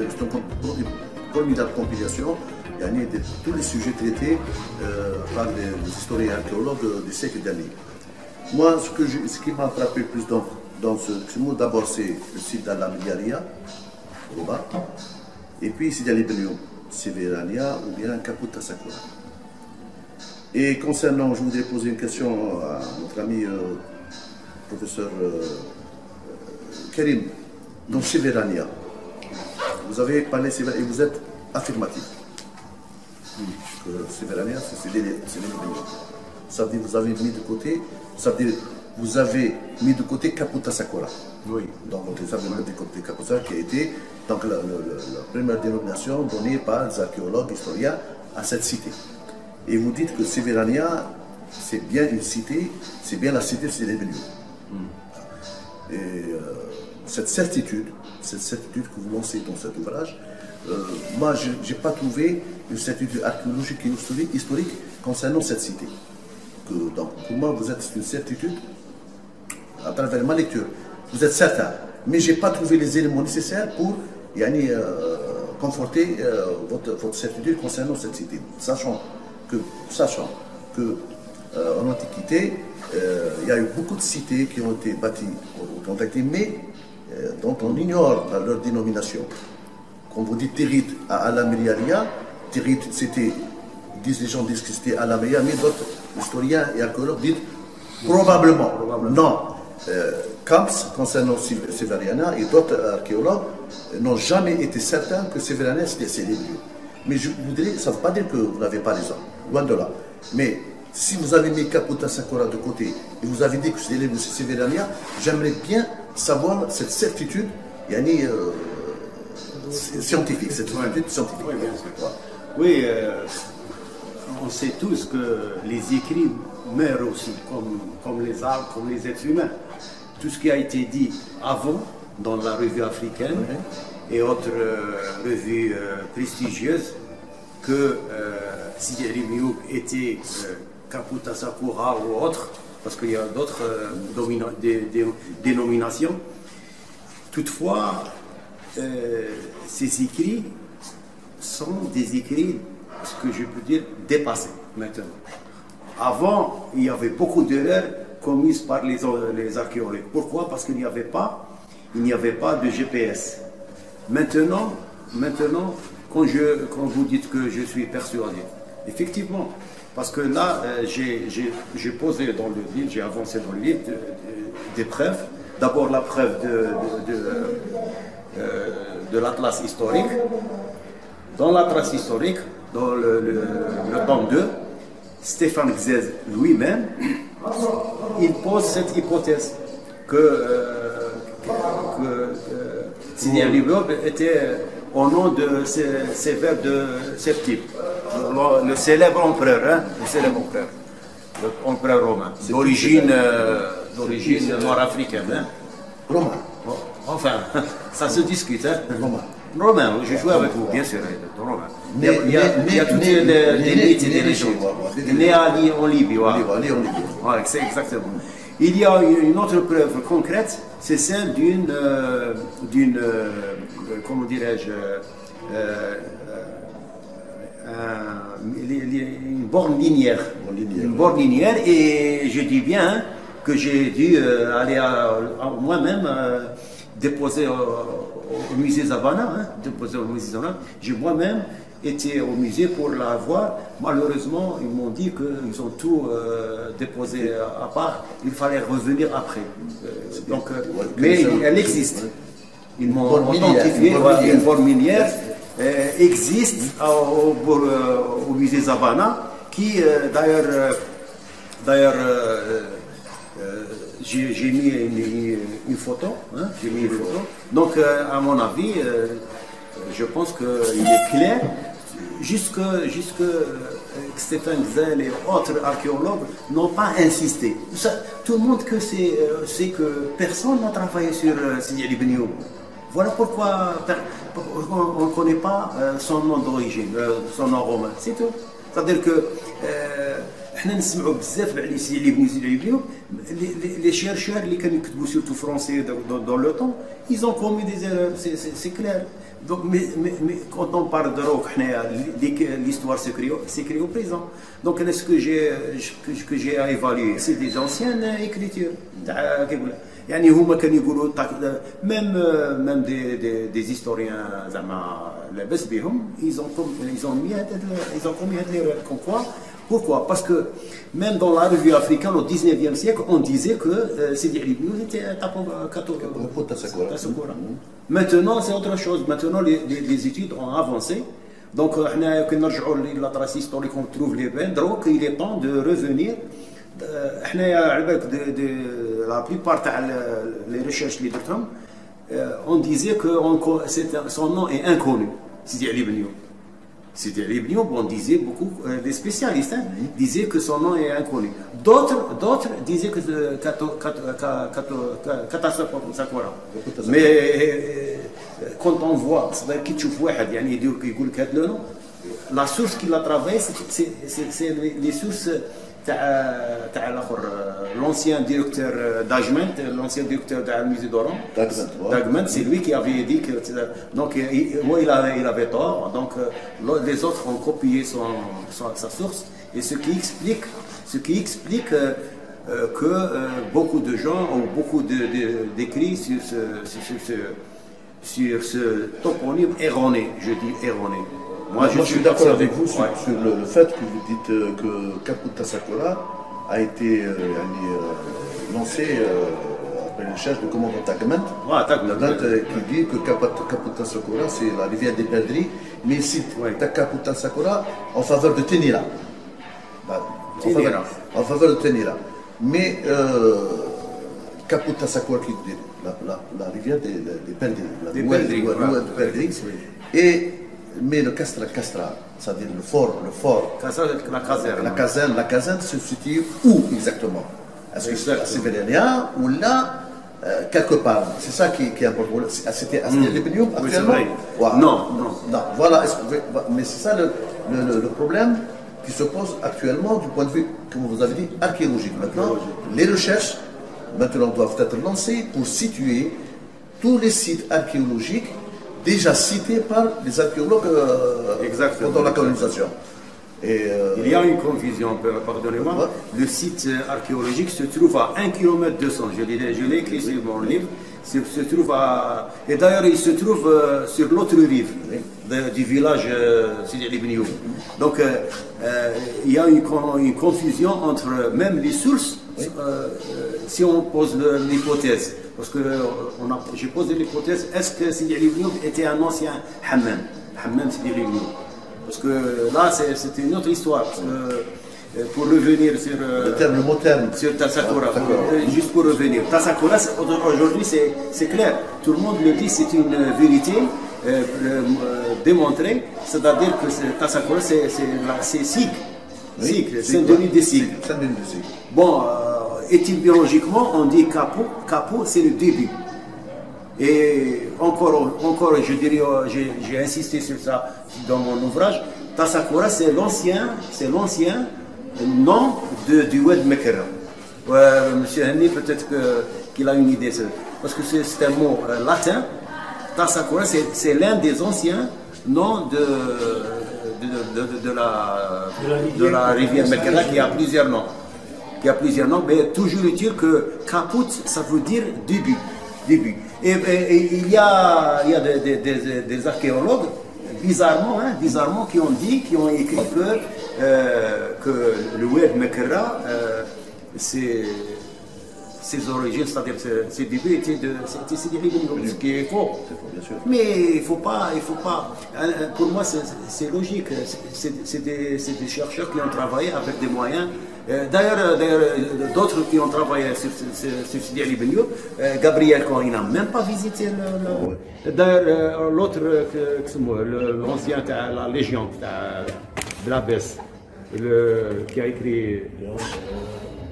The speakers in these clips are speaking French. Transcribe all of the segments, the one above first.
une formidable compilation de tous les sujets traités par les historiens et archéologues du siècle dernier. Moi, ce qui m'a frappé le plus dans ce mot, d'abord, c'est le site d'Al-Amiliaria, au bas, et puis Sidi Ali Benioum, Severania ou bien Kaputa Sakura. Et concernant, je voudrais poser une question à notre ami professeur Karim. Donc Severania, vous avez parlé et vous êtes affirmatif. Que Severania, c'est les Benioum. Ça veut dire que vous avez mis de côté, ça veut dire vous avez mis de côté Kaputa Sakura. Oui. Donc vous avez mis de côté Kaputa Sakura qui a été donc, la première dénomination donnée par les archéologues, historiens à cette cité. Et vous dites que Severania, c'est bien une cité, c'est bien la cité de Sidi Benioum. Et cette certitude que vous lancez dans cet ouvrage, moi je n'ai pas trouvé une certitude archéologique et historique concernant cette cité. Donc pour moi vous êtes une certitude à travers ma lecture. Vous êtes certain, mais je n'ai pas trouvé les éléments nécessaires pour conforter votre certitude concernant cette cité. Sachant que en Antiquité, il y a eu beaucoup de cités qui ont été bâties au contact, mais dont on ignore leur dénomination. Quand vous dites Térite à Al-Amiliaria, Térite, c'était, les gens disent que c'était Al-Amiliaria, mais d'autres historiens et archéologues disent probablement. Non. Camps, concernant Severiana, et d'autres archéologues n'ont jamais été certains que Severiana c'était Sidi Benioum. Mais je voudrais, ça ne veut pas dire que vous n'avez pas raison, loin de là. Mais si vous avez mis Kaputa Sakura de côté et vous avez dit que c'est Severiana, j'aimerais bien savoir cette certitude scientifique, cette certitude scientifique. Oui, bien sûr. Oui, on sait tous que les écrits meurent aussi, comme les arbres, comme les êtres humains. Tout ce qui a été dit avant, dans la revue africaine et autres revues prestigieuses, que Sidi Ali Benioum était Kaputa Sakura ou autre, parce qu'il y a d'autres dénominations. Toutefois, ces écrits sont des écrits, ce que je peux dire, dépassés maintenant. Avant, il y avait beaucoup d'erreurs commises par les archéologues. Pourquoi? Parce qu'il n'y avait pas de GPS. Maintenant, quand vous dites que je suis persuadé, effectivement, parce que là, j'ai posé dans le livre, j'ai avancé dans le livre des preuves. D'abord la preuve de l'atlas historique. Dans l'atlas historique, dans le tome 2, Stéphane Xez lui-même, il pose cette hypothèse que Sidi Ali Benioum était au nom de Sévère de Septime, le célèbre empereur, l'empereur romain, d'origine nord-africaine. Romain. Enfin, ça se discute. Romain. Romain, je joue avec vous, bien sûr, romain. Il y a toutes les mythes et les légendes. Né en Libye, voilà, c'est exactement. Il y a une autre preuve concrète, c'est celle d'une comment dirais-je, une borne linéaire. Une borne linéaire, et je dis bien que j'ai dû aller moi-même déposer au musée Zabana, J'ai moi-même été au musée pour la voir. Malheureusement, ils m'ont dit qu'ils ont tout déposé à part. Il fallait revenir après. Mais elle existe. Ils m'ont identifié. Une borne minière existe au musée Zabana, qui d'ailleurs j'ai mis une photo, Donc, à mon avis, je pense qu'il est clair, jusque Stéphane Xez et autres archéologues n'ont pas insisté. Tout le monde sait que personne n'a travaillé sur Sidi Ali Benioum. Voilà pourquoi on ne connaît pas son nom d'origine, son nom romain. C'est tout. C'est-à-dire que حنا نسمعوا بزاف على سيدي علي بن يوسف العيبنيو. Les chercheurs اللي كانوا يكتبوا surtout français dans le temps, ils ont commis des erreurs, c'est clair. Donc, mais quand on parle de rock, l'histoire s'écrit au présent. Donc, ce que j'ai à évaluer, c'est des anciennes écritures. يعني هما كانوا يقولوا même des historiens زعما لاباس بهم, ils ont commis هاد l'erreur. Pourquoi? Parce que même dans la revue africaine au 19e siècle, on disait que Sidi Ali Ibn était un Tassakoura. Maintenant, c'est autre chose. Maintenant, les études ont avancé. Donc, quand on regarde la trace historique, on trouve les bains. Donc, il est temps de revenir. La plupart des recherches, on disait que son nom est inconnu, Sidi Ali Ibn. C'était Ibn, on disait beaucoup, les spécialistes disaient que son nom est inconnu. D'autres disaient que Kata Sakura. Mais quand on voit, la source qu'il a travaillé, c'est les sources. L'ancien directeur d'Ajment, l'ancien directeur du musée d'Oran, Dagment, c'est lui qui avait dit que donc moi il avait tort, donc les autres ont copié sa source, et ce qui explique que beaucoup de gens ont beaucoup d'écrits sur ce toponyme erroné, je dis erroné. Moi, je suis d'accord avec vous sur le fait que vous dites que Kaput Tassakoura a été lancé après les recherches du commandant Dagment, qui dit que Kaput Tassakoura c'est la rivière des perdrix, mais il cite Kaput Tassakoura en faveur de Tenira. En faveur de Tenira. Mais Kaput Tassakoura qui dit la rivière des perdrix, mais le Castra, c'est-à-dire le fort, la caserne se situe où exactement? Est-ce que c'est à Sévérénia ou là, quelque part? C'est ça qui est important. C'était à Sévérénia actuellement? Non. Voilà, mais c'est ça le problème qui se pose actuellement du point de vue, comme vous avez dit, archéologique. Maintenant, les recherches doivent être lancées pour situer tous les sites archéologiques déjà cités par les archéologues pendant la colonisation. Il y a une confusion, pardonnez-moi. Le site archéologique se trouve à 1 km 200. Je l'ai écrit sur mon livre. Et d'ailleurs, il se trouve sur l'autre rive du village Sidi Ali Ibn Youf. Donc, il y a une confusion entre même les sources, si on pose l'hypothèse. Parce que j'ai posé l'hypothèse, est-ce que Sidi Ali Ibn Youf était un ancien Hammam Sidi Ali Ibn Youf? Parce que là, c'était une autre histoire. Parce que, pour revenir sur le mot terme sur Tassakoura, juste pour revenir, Tassakoura aujourd'hui c'est clair, tout le monde le dit, c'est une vérité démontrée, c'est-à-dire que Tassakoura c'est Sikh, Saint-Denis des Sikhs. Bon, étymologiquement on dit Kapo c'est le début. Et encore, je dirais, j'ai insisté sur ça dans mon ouvrage. Tassakoura, c'est l'ancien nom du Oued Mekera. Monsieur Henny, peut-être qu'il a une idée. Parce que c'est un mot latin. Tassakoura, c'est l'un des anciens noms de la rivière Mekera qui a plusieurs noms. Mais toujours est-il que Kaput, ça veut dire début. Et il y a des archéologues, bizarrement, qui ont écrit que le Oued Mekera, ses origines, c'est-à-dire ses débuts étaient Sidi Ali Ibn Youf, ce qui est faux. Mais il faut pas. Pour moi, c'est logique. C'est des chercheurs qui ont travaillé avec des moyens. D'ailleurs, d'autres qui ont travaillé sur Sidi Ali Ibn Youf, Gabriel Cohen n'a même pas visité D'ailleurs, l'autre, l'ancien de la Légion, de la Besse, qui a écrit,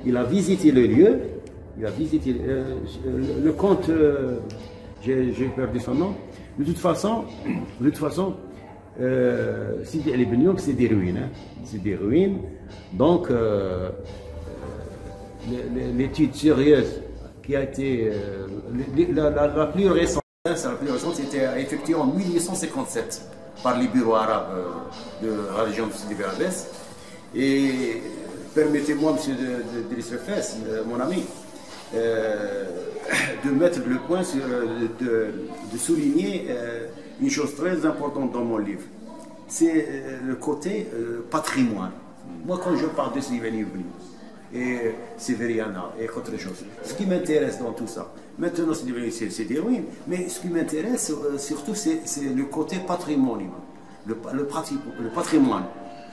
il a visité le lieu, le comte, j'ai perdu son nom. De toute façon, Sidi El Benyouk, c'est des ruines. Hein. C'est des ruines. Donc, l'étude sérieuse qui a été la plus récente, c'était effectuée en 1857 par les bureaux arabes de la région de Sidi Bel Abbès. Et permettez-moi, monsieur Driss Fès, mon ami, de mettre le point sur, de souligner une chose très importante dans mon livre. C'est le côté patrimoine. Moi, quand je parle de Sidi et Severiana et autre chose, ce qui m'intéresse dans tout ça, maintenant c'est des ruines, mais ce qui m'intéresse surtout c'est le côté patrimonial, le patrimoine.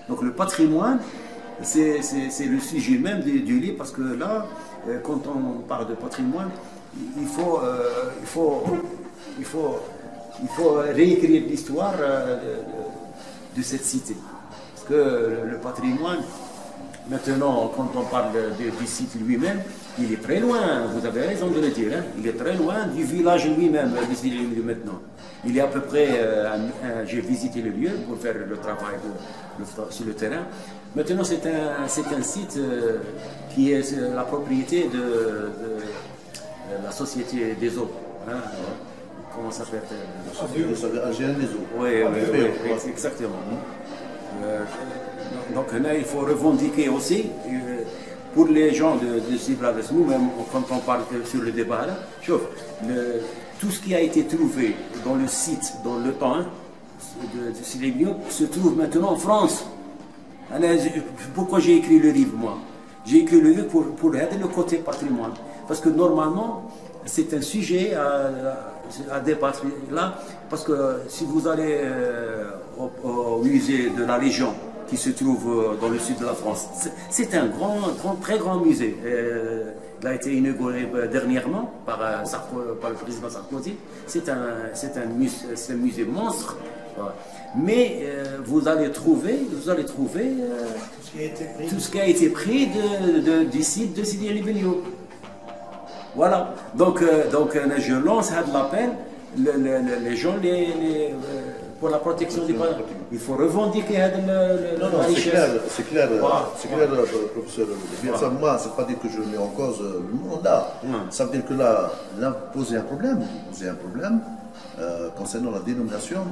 Donc le patrimoine, c'est le sujet même du livre, parce que là, quand on parle de patrimoine, il faut réécrire l'histoire de cette cité. Parce que le patrimoine, maintenant, quand on parle du site lui-même, il est très loin, vous avez raison de le dire, hein, il est très loin du village lui-même, maintenant. Il est à peu près, j'ai visité le lieu pour faire le travail sur le terrain. Maintenant, c'est un site qui est la propriété de la Société des eaux. Hein, comment ça s'appelle? AGN des eaux. Oui, exactement. Donc là, il faut revendiquer aussi, pour les gens de Sibra, nous-mêmes, quand on parle sur le débat, là, tout ce qui a été trouvé dans le site, dans le temps de Silébio, se trouve maintenant en France. Alors, pourquoi j'ai écrit le livre, moi? J'ai écrit le livre pour aider le côté patrimoine. Parce que normalement, c'est un sujet à débattre là, parce que si vous allez au musée de la Légion, qui se trouve dans le sud de la France, c'est un très grand musée. Il a été inauguré dernièrement par le président Sarkozy. C'est un musée monstre. Mais vous allez trouver tout ce qui a été pris du site de Sidi El Benyouk. Voilà. Donc je lance l'appel, les gens pour la protection du patrimoine. Il faut revendiquer la richesse. C'est clair, professeur. Bien ça, moi, c'est pas dire que je mets en cause le monde là. Ça veut dire que là, poser un problème, concernant la dénomination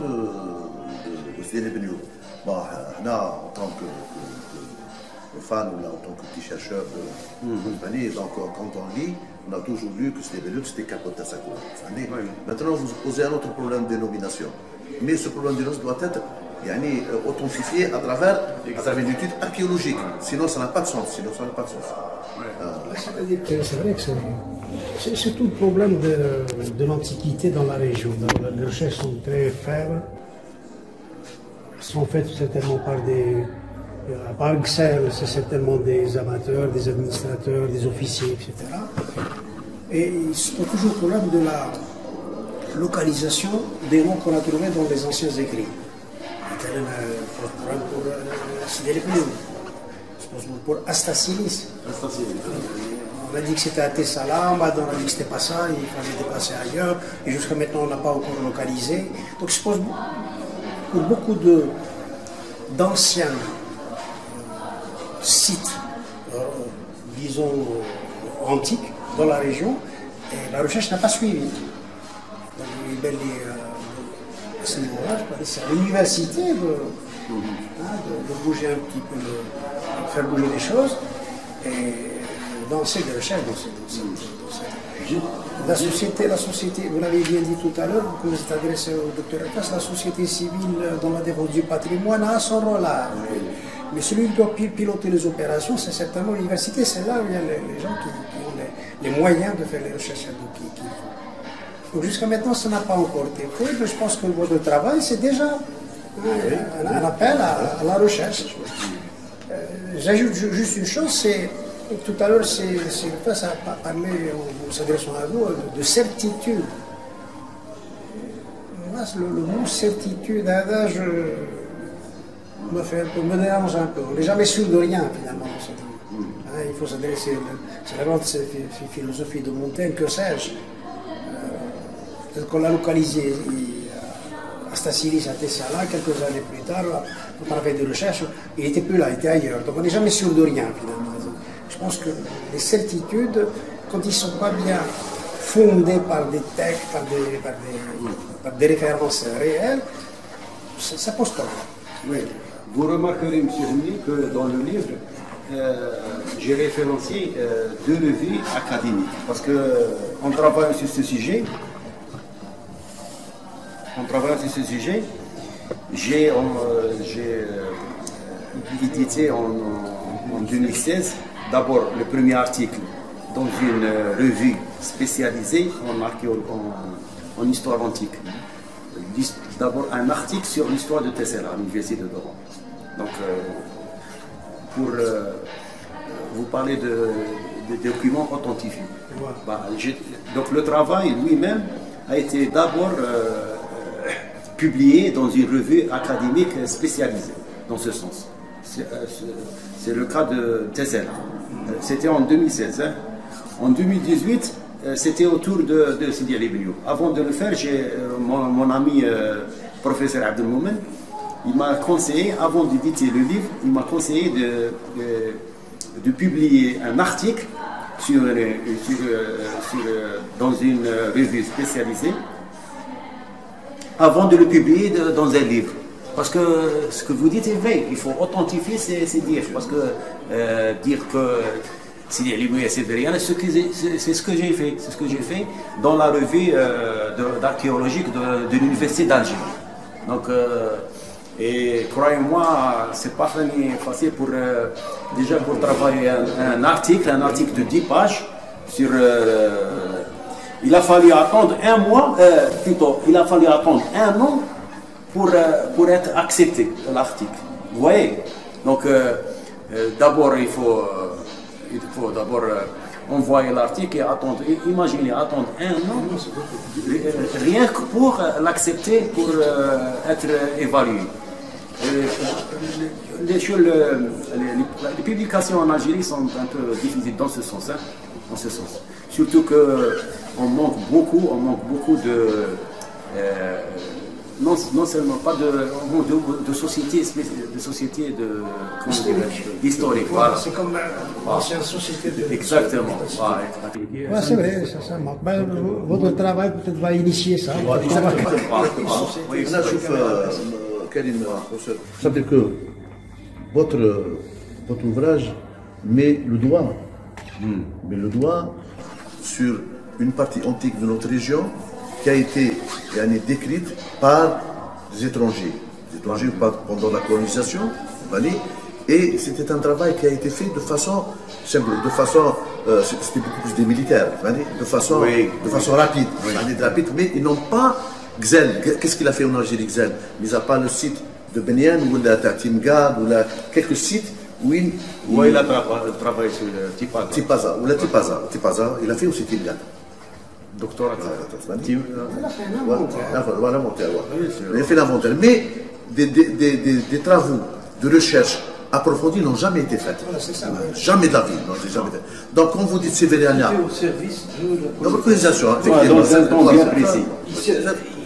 de Sidi El Benyouk. Bon, là, en tant que fan ou là, en tant que petit chercheur de donc quand on lit, on a toujours lu que Sidi El Benyouk c'était Capote Tassako. Maintenant, vous posez un autre problème de dénomination. Mais ce problème de dénomination doit être authentifié à travers une étude archéologique. Sinon, ça n'a pas de sens. C'est-à-dire que c'est vrai que c'est tout le problème de l'Antiquité dans la région. Les recherches sont très faibles, sont faites certainement par Excel, c'est certainement des amateurs, des administrateurs, des officiers, etc. Et il se pose toujours le problème de la localisation des noms qu'on a trouvés dans les anciens écrits. C'est un problème pour Sidi El Benyouk, pour Astacilis. On a dit que c'était à Tessala, on a dit que c'était pas ça, il fallait dépasser ailleurs, et jusqu'à maintenant on n'a pas encore localisé. Donc je suppose pour beaucoup d'anciens sites, disons, antiques dans la région, et la recherche n'a pas suivi. Donc à ce niveau-là, je pense que c'est à l'université de bouger un petit peu, de faire bouger les choses, et danser des recherches dans cette la société, vous l'avez bien dit tout à l'heure, que vous êtes adressé au docteur Akas, la société civile dans la défense du patrimoine a son rôle là. Mais celui qui doit piloter les opérations, c'est certainement l'université, c'est là où il y a les gens qui ont les moyens de faire les recherches qu'il faut. Donc jusqu'à maintenant, ça n'a pas encore été fait, mais je pense que votre travail, c'est déjà un appel à la recherche. J'ajoute juste une chose, c'est tout à l'heure, c'est face à parler, en s'adressant à vous, de certitude. Le mot certitude, me dérange un peu. On n'est jamais sûr de rien, finalement. Il faut s'adresser. C'est la grande philosophie de Montaigne, que sais-je. Peut-être qu'on l'a localisé Astassilis à Tessala, quelques années plus tard, au travail de recherche, il n'était plus là, il était ailleurs. Donc on n'est jamais sûr de rien finalement. Je pense que les certitudes, quand ils ne sont pas bien fondés par des textes, par des références réelles, ça pose problème. Oui. Vous remarquerez, M. Henry, que dans le livre, j'ai référencé 2 revues académiques, parce qu'on travaille sur ce sujet. J'ai édité en 2016 d'abord le premier article dans une revue spécialisée en histoire antique. D'abord un article sur l'histoire de Tessera à l'université de Doran. Donc pour vous parler de documents authentifiés. Donc le travail lui-même a été d'abord publié dans une revue académique spécialisée dans ce sens. C'est le cas de Tessera. C'était en 2016. Hein. En 2018, c'était au tour de Sidi Ali Benioub. Avant de le faire, j'ai mon ami professeur Abdelmoumen, il m'a conseillé, avant d'éditer le livre, il m'a conseillé de publier un article dans une revue spécialisée avant de le publier dans un livre. Parce que ce que vous dites est vrai, il faut authentifier ces dires. Parce que dire que Sidi Ali Benioub c'est rien, c'est ce que j'ai fait. C'est ce que j'ai fait dans la revue d'archéologique de l'université d'Alger. Donc, et croyez-moi, c'est pas facile pour déjà pour travailler un article de 10 pages sur. Il a fallu attendre un mois, plutôt, il a fallu attendre un an pour être accepté l'article. Vous voyez? Donc, d'abord il faut d'abord envoyer l'article et attendre. Imaginez attendre un an, rien que pour l'accepter, pour être évalué. Les publications en Algérie sont un peu difficiles dans ce sens, hein, dans ce sens. Surtout qu'on manque beaucoup de non seulement pas de sociétés historiques. Voilà. C'est comme l'ancienne société de. Exactement. Ouais, c'est vrai, ça manque. Ben, votre travail peut-être va initier ça. C'est-à-dire que votre ouvrage met le doigt sur une partie antique de notre région qui a été décrite par des étrangers pendant la colonisation, et c'était un travail qui a été fait de façon simple, c'était beaucoup plus des militaires, de façon rapide, mais ils n'ont pas Gzel. Qu'est-ce qu'il a fait en Algérie, Gzel? Mis à part le site de Benian ou la Timgad ou quelques sites où il a travaillé sur le Tipaza, il a fait aussi Timgad. Doctorat. Il a fait l'inventaire. Mais des travaux de recherche approfondis n'ont jamais été faits. Jamais de la vie. Donc, quand vous dites Sévériania, au service de l'organisation, dans un temps bien précis.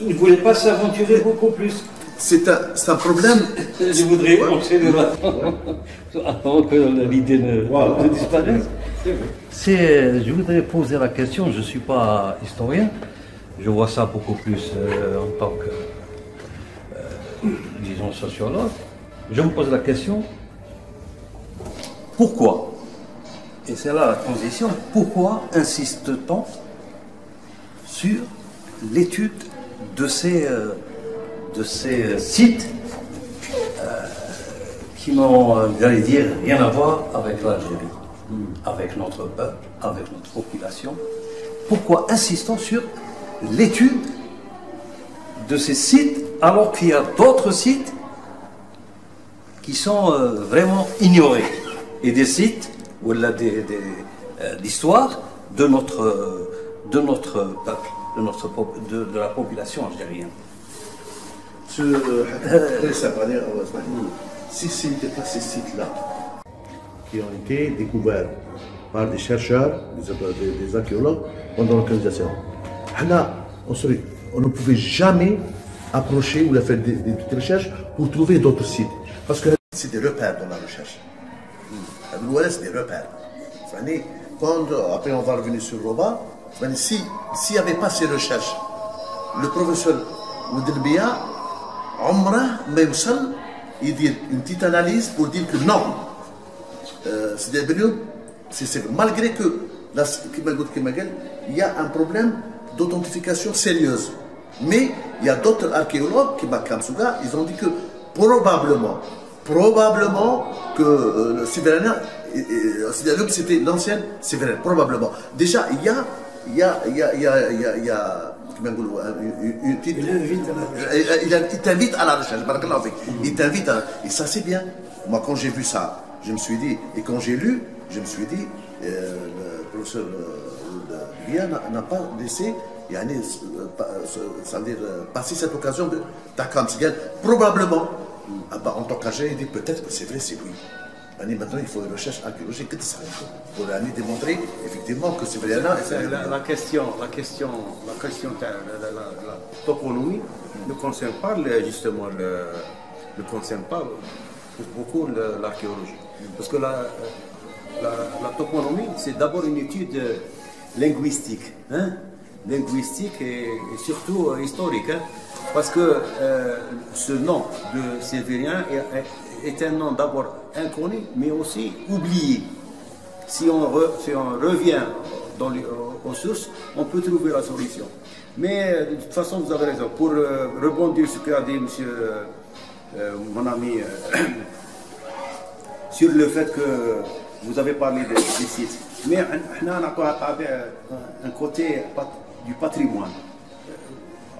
Il ne voulait pas s'aventurer beaucoup plus. C'est un problème. Je voudrais enchaîner avant que l'idée ne disparaisse. Je voudrais poser la question, je ne suis pas historien, je vois ça beaucoup plus en tant que, disons, sociologue. Je me pose la question, pourquoi, et c'est là la transition, pourquoi insiste-t-on sur l'étude de ces sites qui n'ont, j'allais dire, rien à voir avec l'Algérie, avec notre peuple, avec notre population? Pourquoi insistons sur l'étude de ces sites alors qu'il y a d'autres sites qui sont vraiment ignorés, et des sites ou l'histoire de notre peuple, de la population algérienne? Si ce n'était pas ces sites-là qui ont été découverts par des chercheurs, des archéologues pendant la colonisation, on ne pouvait jamais approché ou il a fait des petites recherches pour trouver d'autres sites. Parce que c'est des repères dans la recherche. C'est des repères. Quand, après on va revenir sur Roba, s'il n'y avait pas ces recherches, le professeur Oudelbia, Omra Meusal, il dit une petite analyse pour dire que non, c'est des périodes, malgré que, il y a un problème d'authentification sérieuse. Mais il y a d'autres archéologues, ils ont dit que probablement que le Sévérien, c'était l'ancienne Sévérien, probablement. Déjà, il t'invite à la recherche. Il t'invite à... Et ça, c'est bien. Moi, quand j'ai vu ça, je me suis dit, et quand j'ai lu, je me suis dit, le professeur Bia n'a pas laissé ça veut dire passer cette occasion de Takamsigan. Probablement, en tant qu'ingénieur, il dit peut-être que c'est vrai, c'est oui. Maintenant, il faut une recherche archéologique pour démontrer effectivement que c'est vrai. La question de la toponymie ne concerne pas justement ne concerne pas beaucoup l'archéologie. Parce que la toponymie, c'est d'abord une étude linguistique, linguistique et surtout historique, parce que ce nom de Sévérien est un nom d'abord inconnu, mais aussi oublié. Si on revient aux sources, on peut trouver la solution. Mais de toute façon, vous avez raison. Pour rebondir sur ce qu'a dit mon ami, sur le fait que vous avez parlé des sites. Mais on a un côté du patrimoine.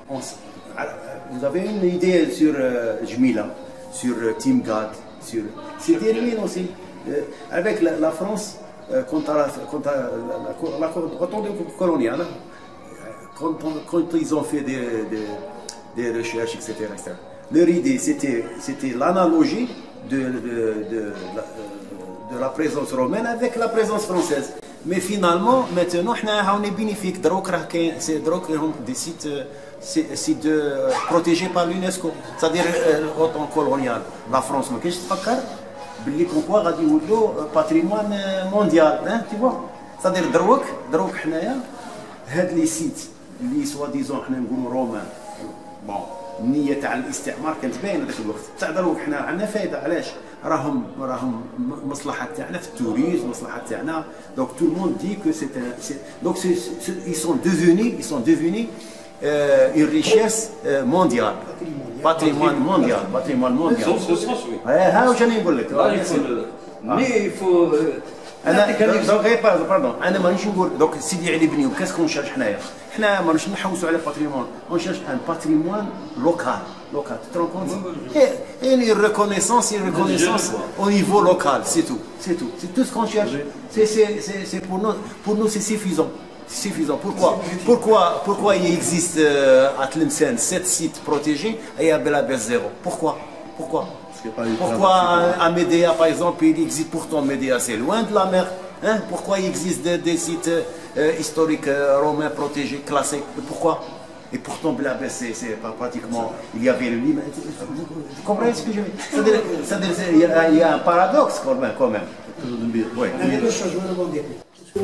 Vous avez une idée sur Jmila, sur Timgad, sur Sévérien aussi. Avec la France, quand on est colonial, quand ils ont fait des recherches, etc., leur idée, c'était l'analogie de la présence romaine avec la présence française. Mais finalement, maintenant, on est bénéfique. C'est des sites protégés par l'UNESCO, c'est-à-dire au temps colonial. La France, mais qu'est-ce que tu fais? Qu'on voit patrimoine mondial, tu vois. C'est-à-dire les sites, les soi-disant romains, bon, النية تاع الاستعمار كانت باينه ذاك الوقت. تاع دروك حنا عندنا فايده علاش؟ راهم مصلحه تاعنا في التوريزم، مصلحه تاعنا. Donc tout le monde dit que donc ils sont devenus une richesse mondiale, patrimoine mondial. ها واش راني نقول لك. Mais il faut pardon, انا مانيش نقول دوك سيدي علي بنيو كاسكو نشرح حنا مانيش نحوسوا على باتريمون، on cherche un patrimoine local, tu te rends compte? Et une reconnaissance au niveau local, c'est tout c'est tout ce qu'on cherche. C'est pour nous c'est suffisant. Pourquoi il existe à Tlemcen 7 sites protégés et à Belabès 0? Pourquoi à Médéa, par exemple, il existe pourtant Médéa, c'est loin de la mer. Pourquoi il existe des sites historiques romains protégés, classés? Pourquoi? Et pourtant, Belabès, c'est pratiquement, il y avait le Lima. Vous comprenez ce que je veux dire? C'est-à-dire, il y a un paradoxe quand même. Oui. On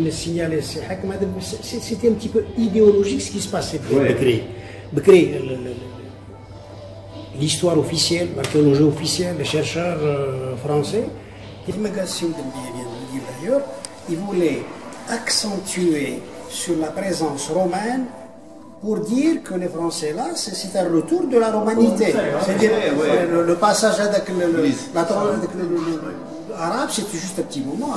le signalait, c'était un petit peu idéologique ce qui se passait. Becquerel, l'histoire officielle, l'archéologie officielle, les chercheurs français, d'ailleurs, ils voulaient accentuer sur la présence romaine pour dire que les Français là, c'est un retour de la romanité. C'est-à-dire le passage avec l'arabe, c'était juste un petit moment.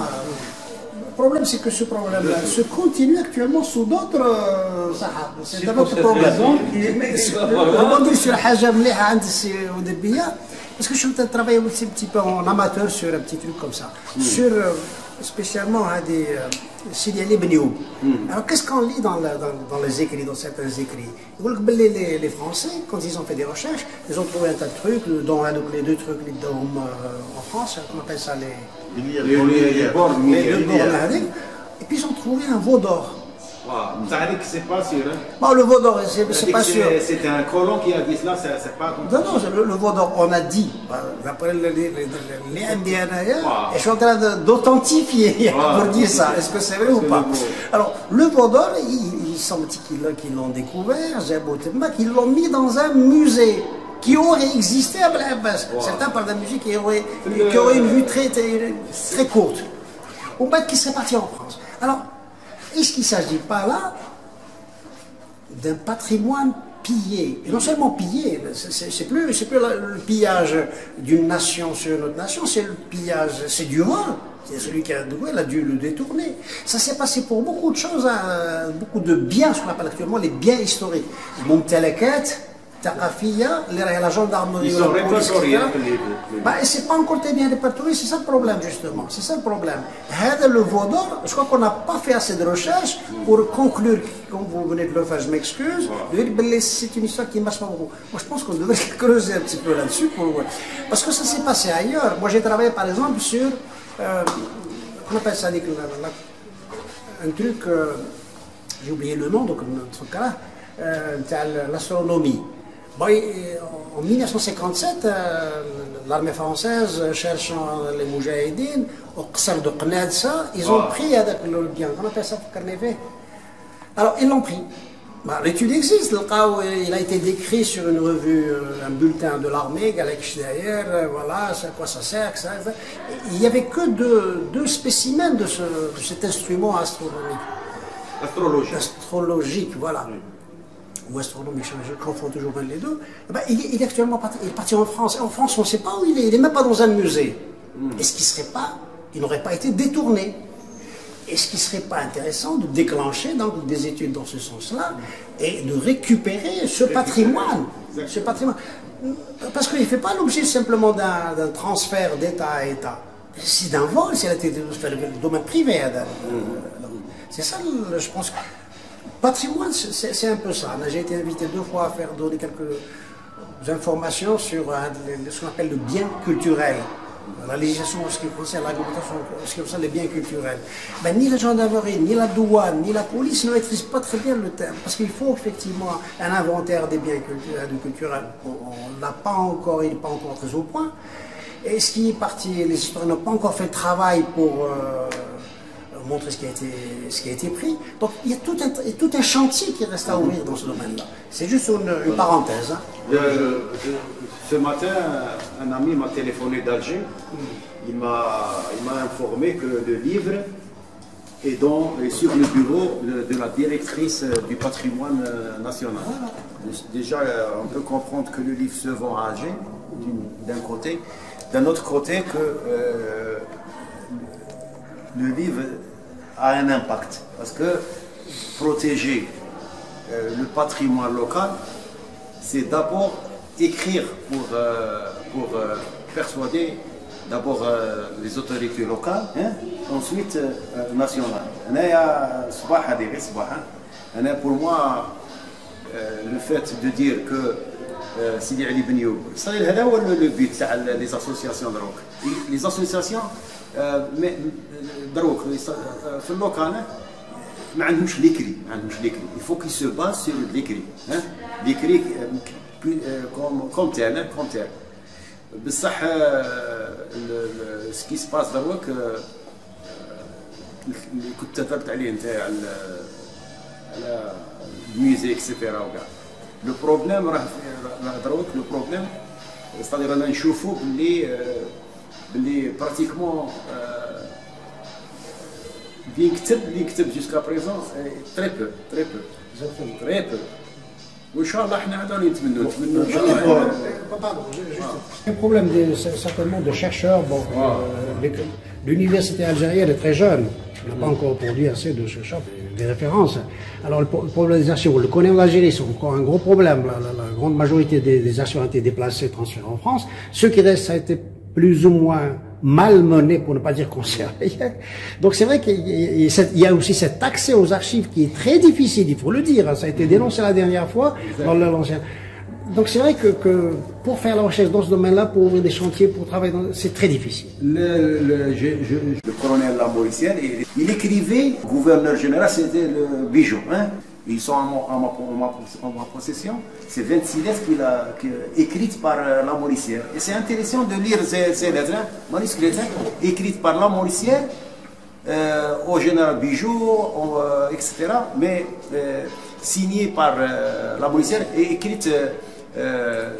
Le problème, c'est que ce problème-là se continue actuellement sous d'autres sahab. C'est un autre problème. Rebondir sur Haja Mliha عند السي ودبية, parce que je suis travaillé aussi un petit peu en amateur sur un petit truc comme ça. Sur spécialement des Sidi Ali Ben Youb. Alors qu'est-ce qu'on lit dans les écrits, dans certains écrits? Les Français, quand ils ont fait des recherches, ils ont trouvé un tas de trucs, dont les deux trucs en France, on appelle ça les bornes. Et puis ils ont trouvé un veau d'or. C'est pas sûr. Hein? Bon, le veau d'or, c'est pas sûr. C'était un colon qui a dit cela, c'est pas comme ça. Non, le veau d'or, on a dit, d'après les Indiens, et je suis en train d'authentifier pour dire ça. Est-ce que c'est vrai ou pas? Alors, le veau d'or, il semble qu'ils l'ont découvert, qu'ils l'ont mis dans un musée qui aurait existé à Blaise. Certains parlent d'un musée qui aurait une vue très courte. Ou peut-être qu'il serait parti en France. Alors, est-ce qu'il ne s'agit pas là d'un patrimoine pillé? Et non seulement pillé, c'est plus le pillage d'une nation sur une autre nation, c'est le pillage, c'est du vol. C'est celui qui a dû le détourner. Ça s'est passé pour beaucoup de choses, hein, beaucoup de biens, ce qu'on appelle actuellement les biens historiques. Mumtalakat, Taqafia, la gendarmerie, ils sont répertoriés. C'est pas encore très bien répertorié, c'est ça le problème justement. C'est ça le problème. Le veau d'or, je crois qu'on n'a pas fait assez de recherches pour conclure, comme vous venez de le faire, je m'excuse, c'est une histoire qui ne marche pas beaucoup. Moi je pense qu'on devrait creuser un petit peu là-dessus, parce que ça s'est passé ailleurs. Moi j'ai travaillé par exemple sur, on appelle ça un truc, j'ai oublié le nom, donc notre cas l'astronomie. Bon, en 1957, l'armée française, cherchant les Moujahidines, au Qasr de Qnadsa, ils ont pris le bien. On appelle ça Carnevé. Alors, ils l'ont pris. L'étude existe. Il a été décrit sur une revue, un bulletin de l'armée, Galek derrière, voilà, à quoi ça sert, ça. Il n'y avait que deux spécimens de cet instrument astronomique. Astrologique, voilà. Ou astronomique, je confonds toujours les deux. Il est actuellement parti en France. En France, on ne sait pas où il est. Il n'est même pas dans un musée. Est-ce qu'il n'aurait pas été détourné? Est-ce qu'il ne serait pas intéressant de déclencher donc, des études dans ce sens-là et de récupérer ce patrimoine? Parce qu'il ne fait pas l'objet simplement d'un transfert d'État à État. C'est d'un vol, c'est le domaine privé. C'est ça, je pense. Patrimoine, c'est un peu ça. J'ai été invité 2 fois à donner quelques informations sur ce qu'on appelle le bien culturel. La législation en ce qui concerne l'argumentation, en ce qui concerne les biens culturels. Ni la gendarmerie, ni la douane, ni la police ne maîtrisent pas très bien le terme. Parce qu'il faut effectivement un inventaire des biens culturels. On n'a pas encore, il n'est pas encore très au point. Et ce qui est parti, les historiens n'ont pas encore fait le travail pour montrer ce qui a été pris. Donc il y a tout un chantier qui reste à ouvrir dans ce domaine-là. C'est juste une parenthèse. Hein. Ce matin, un ami m'a téléphoné d'Alger. Il m'a informé que le livre est sur le bureau de la directrice du patrimoine national. Déjà, on peut comprendre que le livre se vend à Alger, d'un côté. D'un autre côté, que le livre a un impact. Parce que protéger le patrimoine local, c'est d'abord écrire pour persuader d'abord les autorités locales, ensuite nationales. Pour moi, le fait de dire que Sidi Ali Ben Youb, c'est le but des associations de rock. Les associations دروك في اللوكال ما عندهمش ليكري il faut qu'ils se basent sur l'écrit l'écrit comme tel بصح ce qui se passe دروك اللي كنت تفرت عليه انت على الميوزيك اكسيتيرا وكاع لو بروبليم راه دروك لو بروبليم c'est-à-dire انا نشوفوا باللي براتيكمون اللي يكتب jusqu'à présent très peu وان شاء الله احنا عاد نتمنوا ان شاء الله. Un problème certainement de chercheurs. L'université algérienne est très jeune, on n'a pas encore produit assez de chercheurs, des références. Alors la polarisation, on le connaît en Algérie, c'est encore un gros problème. La grande majorité des archives ont été déplacées, transférées en France. Ceux qui restent, ça a été plus ou moins malmené, pour ne pas dire conservé. Donc c'est vrai qu'il y a aussi cet accès aux archives qui est très difficile, il faut le dire. Ça a été dénoncé la dernière fois dans l'ancien. Donc c'est vrai que pour faire la recherche dans ce domaine-là, pour ouvrir des chantiers, pour travailler, c'est très difficile. Le colonel Lamoricière, il écrivait, le gouverneur général, c'était le Bijou. Hein? Ils sont en ma possession. C'est 26 lettres qu'il a écrites par Lamoricière. Et c'est intéressant de lire ces lettres, hein, manuscrites, hein, écrites par Lamoricière, au général Bijou, etc. Mais signées par Lamoricière et écrites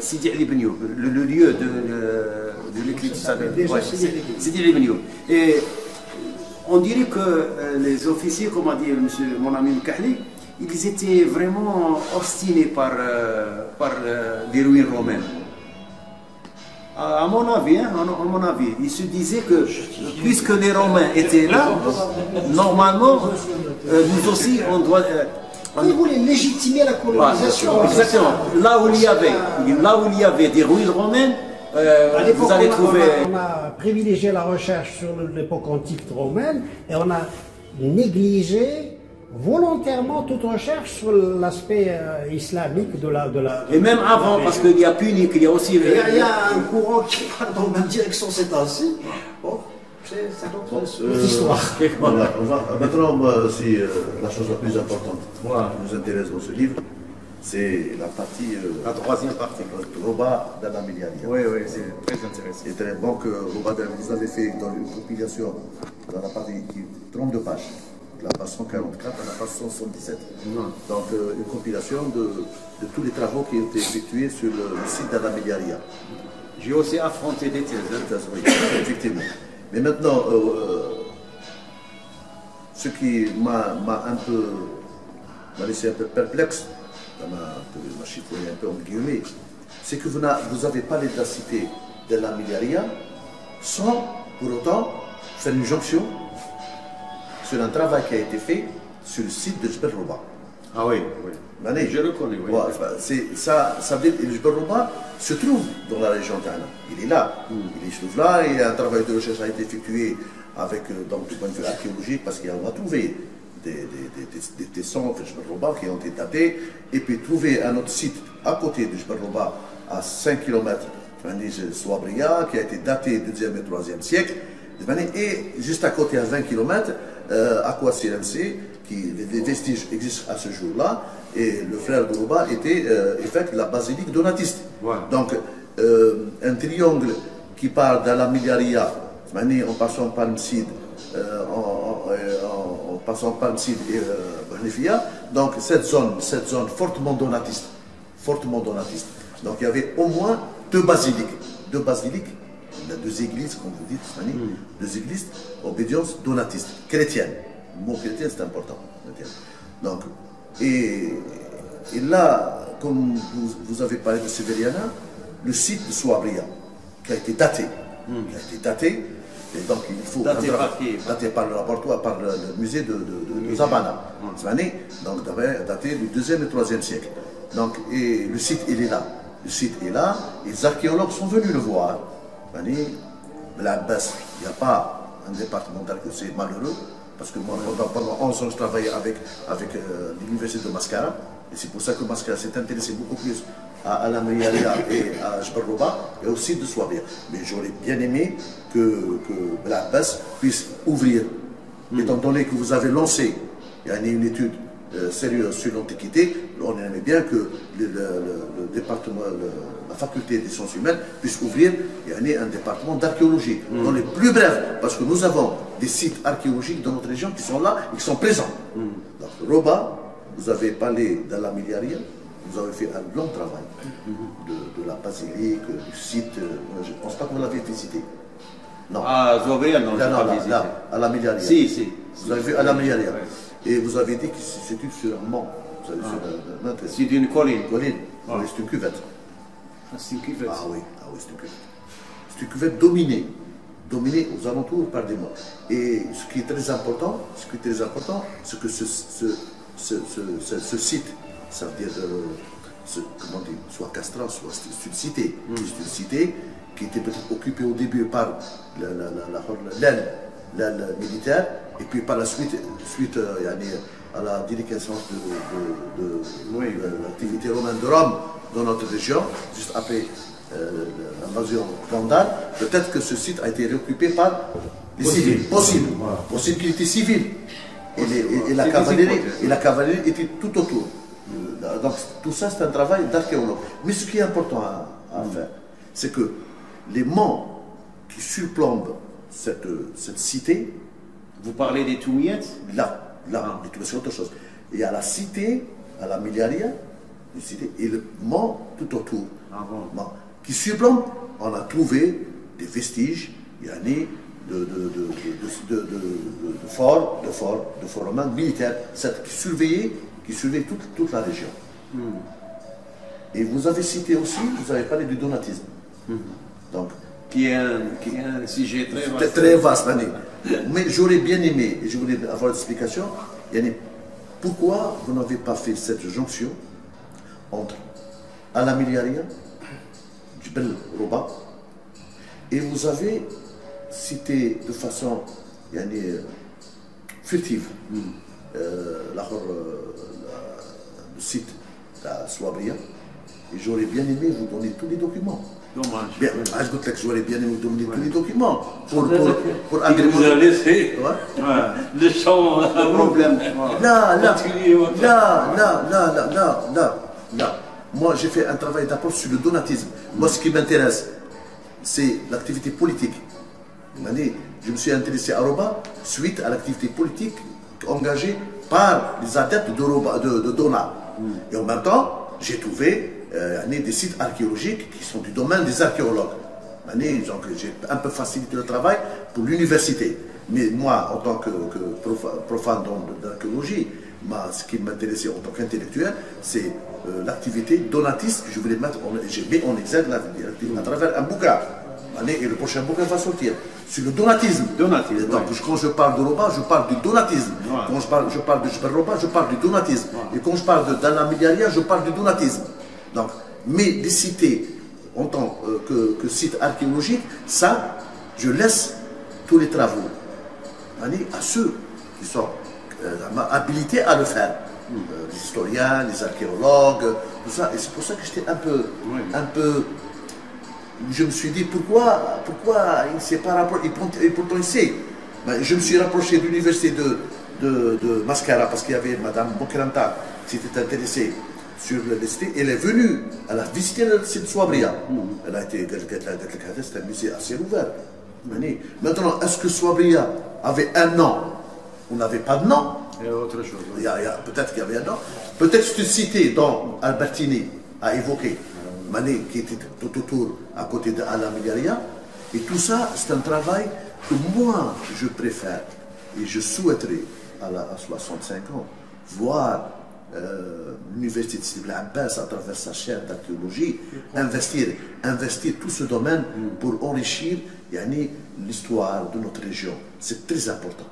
Sidi Ali Ben Youb, le lieu de l'écriture. Ouais, Sidi Ali Ben Youb. Et on dirait que les officiers, comme a dit mon ami Mkahli, ils étaient vraiment obstinés par les ruines romaines. À mon avis, ils se disaient que puisque les Romains étaient là, normalement, nous aussi, on doit... Ils voulaient légitimer la colonisation. Exactement. Là où il y avait des ruines romaines, vous allez trouver... On a privilégié la recherche sur l'époque antique romaine et on a négligé volontairement toute recherche sur l'aspect islamique de la... Et même avant, parce qu'il y a punique, il y a aussi... Il y a un courant qui va dans la même direction ces temps-ci. Bon, c'est notre histoire. Voilà, maintenant, c'est la chose la plus importante qui nous intéresse dans ce livre, c'est la partie... la troisième partie. Roba d'Anna Miliaria. Oui, c'est très intéressant. C'est très bon que Roba vous avez fait dans une compilation, dans la partie qui 32 pages. La page 144 à la page 177. Donc une compilation de tous les travaux qui ont été effectués sur le site d'Anna Miliaria. J'ai aussi affronté des thèses. Oui, effectivement. Mais maintenant, ce qui m'a laissé un peu perplexe, m'a chiffonné un peu en guillemets, c'est que vous n'avez pas les cités d'Anna Miliaria sans pour autant faire une jonction sur un travail qui a été fait sur le site de Jbel Roba. Ah oui, je le connais, oui. Ouais, ça veut dire que Jbel Roba se trouve dans la région Tana. Il est là, il se trouve là, et un travail de recherche a été effectué avec, donc, du point de vue archéologique, parce qu'on a trouvé des tessons de Jbel Roba qui ont été datés, et puis trouver un autre site à côté de Jbel Roba, à 5 km, Souabria, qui a été daté du 2e et 3e siècle, et juste à côté, à 20 km, à Kouassirense, les vestiges existent à ce jour-là, et le frère de Roba était la basilique donatiste. Donc, un triangle qui part d'Anna Miliaria, en passant par Msid, en passant par Msid et Bahnifia, donc cette zone fortement donatiste. Donc il y avait au moins deux basiliques, deux églises, comme vous dites, deux églises, obédience donatiste, chrétienne. Le mot chrétien, c'est important. Donc, et là, comme vous avez parlé de Severiana, le site de Souabria, qui a été daté, et donc il faut dater par le laboratoire, par le musée de Zabana, donc daté du 2e et 3e siècle. Donc, et le site, il est là. Le site est là, et les archéologues sont venus le voir. La baisse, il n'y a pas un départemental que c'est malheureux, parce que moi, pendant 11 ans, je travaillais avec l'université de Mascara, et c'est pour ça que Mascara s'est intéressé beaucoup plus à Anna Miliaria et à Jbel Roba, et au site de Souabria. Mais j'aurais bien aimé que la baisse puisse ouvrir, étant donné que vous avez lancé une étude sérieuse sur l'Antiquité, on aimerait bien que le département, la faculté des sciences humaines puisse ouvrir un département d'archéologie, dans les plus brefs, parce que nous avons des sites archéologiques dans notre région qui sont là et qui sont présents. Donc, Roba, vous avez parlé d'Anna Miliaria, vous avez fait un long travail de la basilique, du site, je ne pense pas que vous l'avez visité. Non. Ah, Zobria, non, là, à la Miliaria. Si. Vous avez vu à la Miliaria. Et vous avez dit que c'est sur un mont. C'est une colline. C'est une cuvette. C'est une cuvette. Ah oui, c'est une cuvette. C'est une cuvette dominée aux alentours par des monts. Et ce qui est très important, c'est que ce site, ça veut dire, soit castrat, soit c'est une cité. C'est une cité qui était peut-être occupée au début par l'aile militaire, et puis par la suite à la déliquescence de l'activité romaine de Rome, dans notre région, juste après l'invasion vandale, peut-être que ce site a été réoccupé par les civils. Possible. Possible qu'il était civil. Et la cavalerie était tout autour. Donc tout ça, c'est un travail d'archéologue. Mais ce qui est important à faire, c'est que les monts qui surplombent cette cité. Vous parlez des Toumiettes? Là, c'est autre chose. Il y a la cité, à la Miliaria, et le mont tout autour. Bon, qui surplombe, on a trouvé des vestiges, il y a de forts romains militaires qui surveillaient toute la région. Et vous avez cité aussi, vous avez parlé du donatisme. Donc, qui est un sujet très vaste. Mais j'aurais bien aimé, et je voulais avoir l'explication, pourquoi vous n'avez pas fait cette jonction entre Al-Miliaria, Jbel Roba, et vous avez cité de façon furtive le site de Swabria, et j'aurais bien aimé vous donner tous les documents. Dommage. Bien, j'aurais bien aimé vous donner tous les documents pour agrémenter. Vous avez laissé le champ à problème. Là. Moi, j'ai fait un travail d'approche sur le donatisme. Moi, ce qui m'intéresse, c'est l'activité politique. Je me suis intéressé à Roba suite à l'activité politique engagée par les adeptes de Dona. Et en même temps, j'ai trouvé des sites archéologiques qui sont du domaine des archéologues. Donc j'ai un peu facilité le travail pour l'université. Mais moi, en tant que profane de l'archéologie, ce qui m'intéressait en tant qu'intellectuel, c'est l'activité donatiste que je voulais mettre en exergue à travers un bouquin. Et le prochain bouquin va sortir sur le donatisme. Donc quand je parle de Roba, je parle du donatisme. Quand je parle de Jbel Roba, je parle du donatisme. Et quand je parle d'Al-Miliaria, je parle du donatisme. Donc, mais les cités en tant que site archéologique, ça, je laisse tous les travaux à ceux qui sont habilités à le faire. Les historiens, les archéologues, tout ça. Et c'est pour ça que j'étais un peu. Je me suis dit pourquoi il ne s'est pas rapproché, et pourtant il sait. Je me suis rapproché de l'université de Mascara parce qu'il y avait Madame Bokiranta qui s'était intéressée sur le site. Elle est venue, elle a visité le site Swabria. Elle a été, c'est un musée assez ouvert. Maintenant, est-ce que Swabria avait un nom ou n'avait pas de nom? Il y a autre chose. Peut-être qu'il y avait un nom. Peut-être que cette cité dont Albertini a évoqué, qui était tout autour, à côté de Al-Miliaria, et tout ça, c'est un travail que moi, je préfère, et je souhaiterais, à 65 ans, voir l'université de Sidi Abbas, à travers sa chaire d'archéologie, investir tout ce domaine pour enrichir l'histoire de notre région. C'est très important.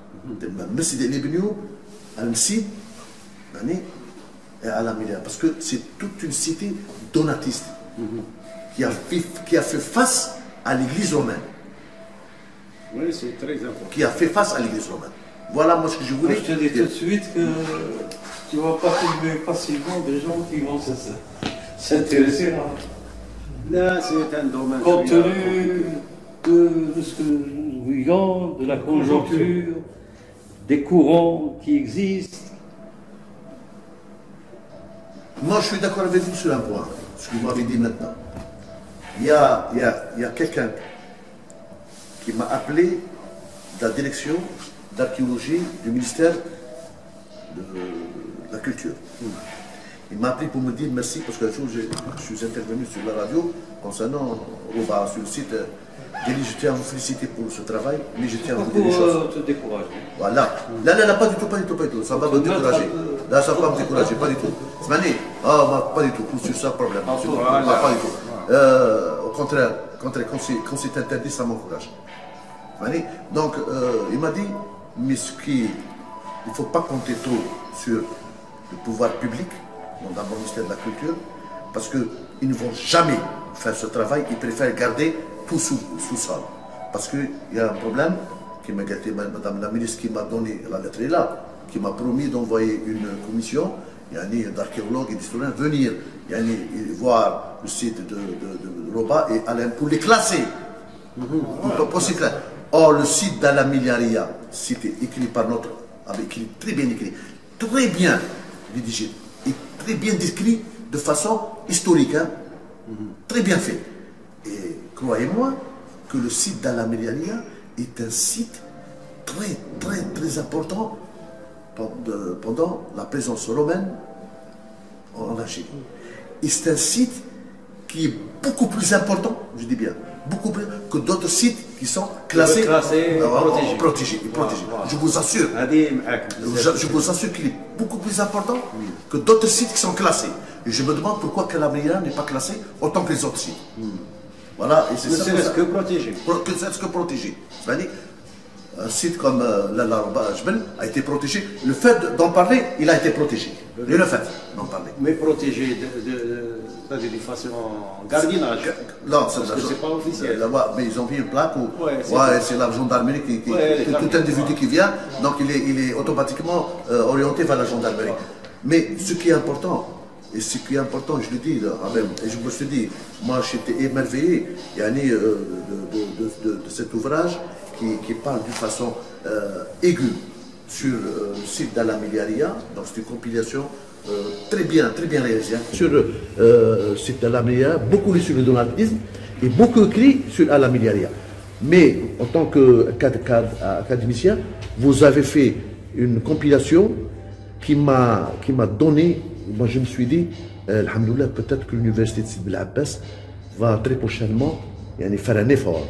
Merci de l'Ibniou, Al-Msid, et Al-Miliaria, parce que c'est toute une cité donatiste qui a fait face à l'église romaine. Oui, c'est très important. Qui a fait face à l'église romaine. Voilà moi ce que je voulais. Je te dis tout de suite que tu ne vas pas trouver facilement des gens qui vont s'intéresser à. Là, c'est un domaine. Compte tenu de ce que nous vivons, de la conjoncture, des courants qui existent. Moi, je suis d'accord avec vous sur un point, ce que vous m'avez dit maintenant. Il y a quelqu'un qui m'a appelé de la direction d'archéologie du ministère de la Culture. Il m'a appelé pour me dire merci parce qu'un jour, je suis intervenu sur la radio concernant Roba, sur le site. Je tiens à vous féliciter pour ce travail, mais je tiens à vous dire des choses. Te décourager. Voilà. Là, pas du tout. Ça va me décourager. Là, ça va me décourager, pas du tout. Pas du tout. Sur ça, problème. Pas du tout. Au contraire, quand c'est interdit, ça m'encourage. Donc, il m'a dit, mais il ne faut pas compter trop sur le pouvoir public, dans le ministère de la Culture, parce qu'ils ne vont jamais faire ce travail, ils préfèrent garder tout sous sol. Parce qu'il y a un problème qui m'a gâté, Madame la ministre qui m'a donné, la lettre est là, qui m'a promis d'envoyer une commission, d'archéologues et d'historiens venir voir le site de Roba et Alain pour les classer. Or, le site d'Ala Miliaria, site écrit par notre, très bien écrit, très bien rédigé et très bien décrit de façon historique, hein, très bien fait. Et croyez-moi que le site d'Ala Miliaria est un site très important pendant la présence romaine en Algérie. Et c'est un site qui est beaucoup plus important, je dis bien, beaucoup plus que d'autres sites qui sont classés, protégés. Je vous assure. Je vous assure qu'il est beaucoup plus important que d'autres sites qui sont classés. Et je me demande pourquoi Ala Miliaria n'est pas classé autant que les autres sites. Voilà, et c'est ça. Ne serait-ce que protégé. Que protégé. C'est-à-dire, un site comme Roba Jebel a été protégé. Le fait d'en parler, il a été protégé. Et le fait d'en parler. Mais protégé de façon gardiennage. Non, parce que c'est pas officiel. Mais ils ont mis une plaque où c'est la gendarmerie tout individu qui vient, donc il est automatiquement orienté vers la gendarmerie. Mais ce qui est important, et ce qui est important, je le dis, et je me suis dit, moi j'étais émerveillé de cet ouvrage qui parle d'une façon aiguë sur le site d'Ala Miliaria. Donc c'est une compilation très bien réalisée. Sur le site d'Ala Miliaria, beaucoup lu sur le donatisme et beaucoup écrit sur Ala Miliaria. Mais en tant qu'académicien, vous avez fait une compilation qui m'a donné, moi je me suis dit, alhamdoulilah, peut-être que l'université de Sidi Bel Abbas va très prochainement faire un effort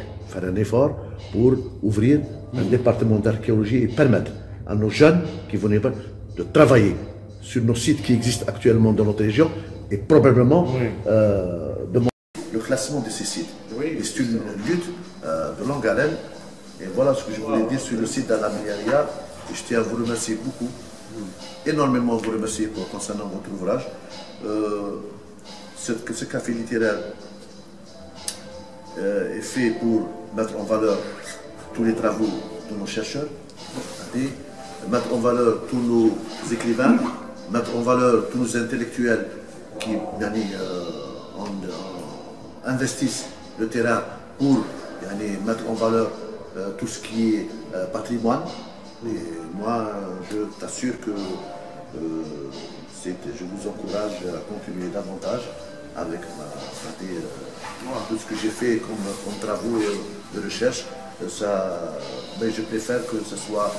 pour ouvrir un département d'archéologie et permettre à nos jeunes qui vont de travailler sur nos sites qui existent actuellement dans notre région et probablement le classement de ces sites. Et c'est une lutte de longue haleine. Et voilà ce que je voulais dire sur le site d'Ala Miliaria. Et je tiens à vous remercier beaucoup, énormément vous remercier concernant votre ouvrage. Ce café littéraire est fait pour mettre en valeur tous les travaux de nos chercheurs, mettre en valeur tous nos écrivains, mettre en valeur tous nos intellectuels qui investissent le terrain pour mettre en valeur tout ce qui est patrimoine. Et moi, je t'assure que je vous encourage à continuer davantage avec tout ce que j'ai fait comme travaux de recherche. Mais je préfère que ce soit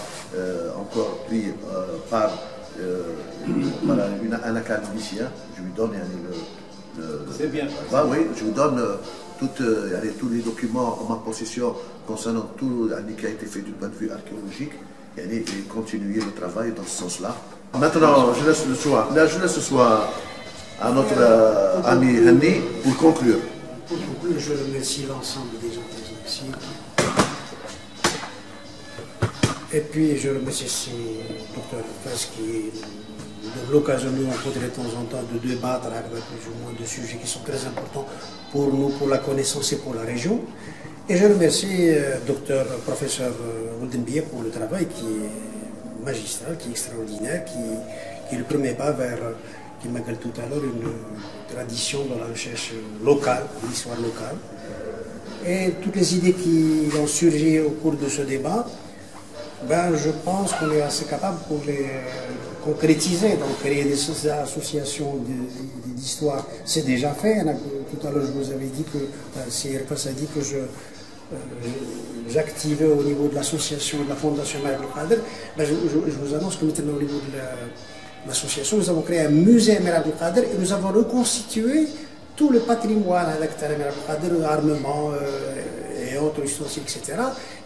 encore pris par un académicien. Je lui donne c'est bien. Oui, je vous donne tous les documents en ma possession concernant tout qui a été fait du point de vue archéologique et continuer le travail dans ce sens-là. Maintenant, je laisse le soin à notre ami Hani pour conclure. Pour conclure, je remercie l'ensemble des gens présents ici. Et puis, je remercie aussi le Dr Fès qui donne l'occasion de nous rencontrer de temps en temps, de débattre avec plus ou moins de sujets qui sont très importants pour nous, pour la connaissance et pour la région. Et je remercie Dr Professeur Oldenbier pour le travail qui est magistral, qui est extraordinaire, qui est le premier pas vers, qui m'appelle tout à l'heure, une tradition dans la recherche locale, l'histoire locale. Et toutes les idées qui ont surgi au cours de ce débat, je pense qu'on est assez capable pour les concrétiser, donc créer des associations d'histoire. C'est déjà fait. Tout à l'heure, je vous avais dit que CRPS a dit que j'activais au niveau de l'association de la Fondation Mère Abdel Qader. Je vous annonce que maintenant, au niveau de l'association, nous avons créé un musée Mère Abdel Qader et nous avons reconstitué tout le patrimoine avec Mère Abdel Qader, l'armement et autres ustensiles, etc.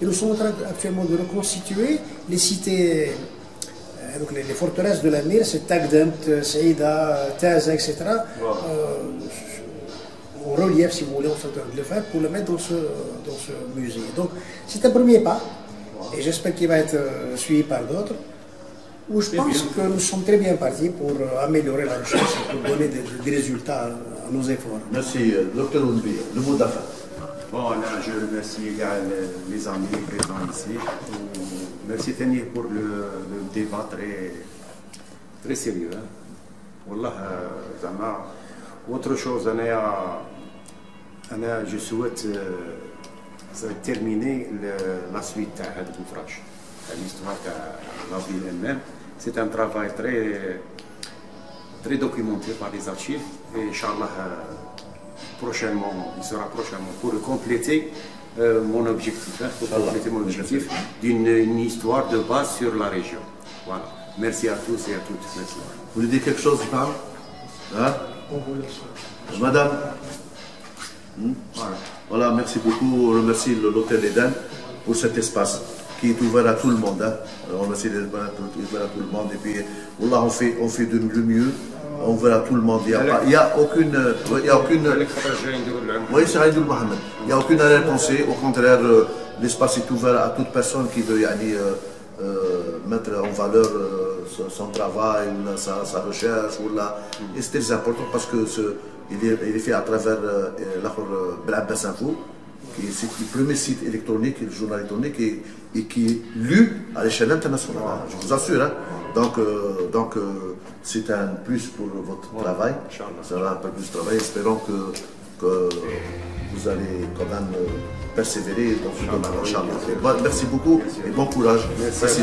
Et nous sommes en train actuellement de reconstituer les cités, donc les forteresses de la Mire, c'est Tagdemt, Saïda, Taza, etc. En relief, si vous voulez, on est en train de le faire pour le mettre dans ce musée. Donc c'est un premier pas et j'espère qu'il va être suivi par d'autres. Où je pense que nous sommes très bien partis pour améliorer la recherche et pour donner des résultats à nos efforts. Merci, Dr Oldenbier. Le mot d'affaire. Bon, là, je remercie les amis présents ici. Merci Tani pour le débat très sérieux. Wallah, Autre chose, je souhaite terminer la suite de l'ouvrage, l'histoire de la ville elle-même. C'est un travail très documenté par les archives et Inch'Allah, prochainement, il sera prochainement pour compléter mon objectif, d'une histoire de base sur la région. Voilà. Merci à tous et à toutes. Merci. Vous voulez dire quelque chose, Jean? Hein? Madame? Voilà, merci beaucoup. On remercie l'hôtel Eden pour cet espace qui est ouvert à tout le monde. Hein. On remercie ouvert à tout le monde. Et puis, voilà, on fait de mieux. On verra tout le monde. Il n'y a aucune. Oui, c'est Aïdoul Mohamed. Il n'y a aucune arrière-pensée. Au contraire, l'espace est ouvert à toute personne qui veut mettre en valeur son travail, ou sa recherche. Et c'est très important parce que il est fait à travers Belabès Info, qui est le premier site électronique, le journal électronique, et qui est lu à l'échelle internationale. Je vous assure. Hein. Donc c'est un plus pour votre travail. Ça va un peu plus de travail. Espérons que vous allez quand même persévérer dans ce domaine. Merci beaucoup et bon courage. Merci.